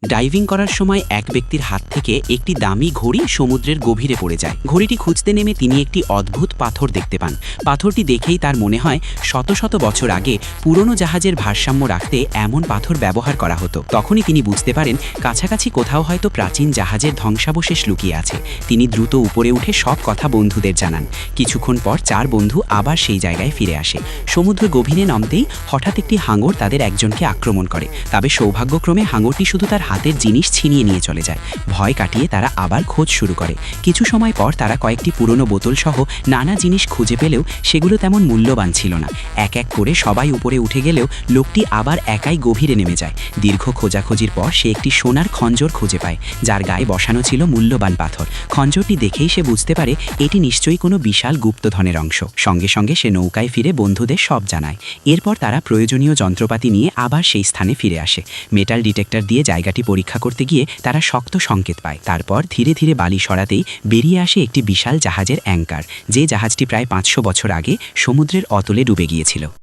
Diving করার সময় এক ব্যক্তির হাত থেকে একটি দামি ঘড়ি সমুদ্রের গভীরে পড়ে যায়। ঘড়িটি খুঁজতে নেমে তিনি একটি অদ্ভুত পাথর দেখতে পান। পাথরটি দেখেই তার মনে হয় শত শত বছর আগে পুরনো জাহাজের ভারসাম্য রাখতে এমন পাথর ব্যবহার করা হতো। তখনই তিনি বুঝতে পারেন কাছাকাছি কোথাও হয়তো প্রাচীন জাহাজের ধ্বংসাবশেষ লুকিয়ে আছে। তিনি দ্রুত উপরে উঠে সব কথা বন্ধুদের জানান। কিছুক্ষণ পর 4 বন্ধু আবার সেই জায়গায় ফিরে আসে। সমুদ্র গভীরে নামতেই হঠাৎ একটি হাঙর তাদের একজনকে আক্রমণ করে। তবে সৌভাগ্যক্রমে হাঙরটি শুধু তার হাতের জিনিস ছিনিয়ে নিয়ে চলে যায়। ভয় কাটিয়ে তারা আবার খোঁজ শুরু করে। কিছু সময় পর তারা কয়েকটি পুরনো বোতল সহ নানা জিনিস খুঁজে পেলেও সেগুলো তেমন মূল্যবান ছিল না। এক এক করে সবাই উপরে উঠে গেলেও লোকটি আবার একাই গভীরে নেমে যায়। দীর্ঘ খোঁজাখুঁজির পর সে একটি সোনার খঞ্জর খুঁজে পায়, যার গায়ে বসানো ছিল মূল্যবান পাথর। খঞ্জরটি দেখেই সে বুঝতে পারে এটি নিশ্চয়ই কোনো বিশাল গুপ্তধনের অংশ। সঙ্গে সঙ্গে সে নৌকায় ফিরে বন্ধুদের সব জানায়। এরপর তারা প্রয়োজনীয় যন্ত্রপাতি নিয়ে আবার সেই স্থানে ফিরে আসে। মেটাল ডিটেক্টর দিয়ে জায়গাটি পরীক্ষা করতে গিয়ে তারা শক্ত সংকেত পায়। তারপর ধীরে ধীরে বালি সরাতেই বেরিয়ে আসে একটি বিশাল জাহাজের অ্যাঙ্কার, যে জাহাজটি প্রায় 500 বছর আগে সমুদ্রের অতলে ডুবে গিয়েছিল।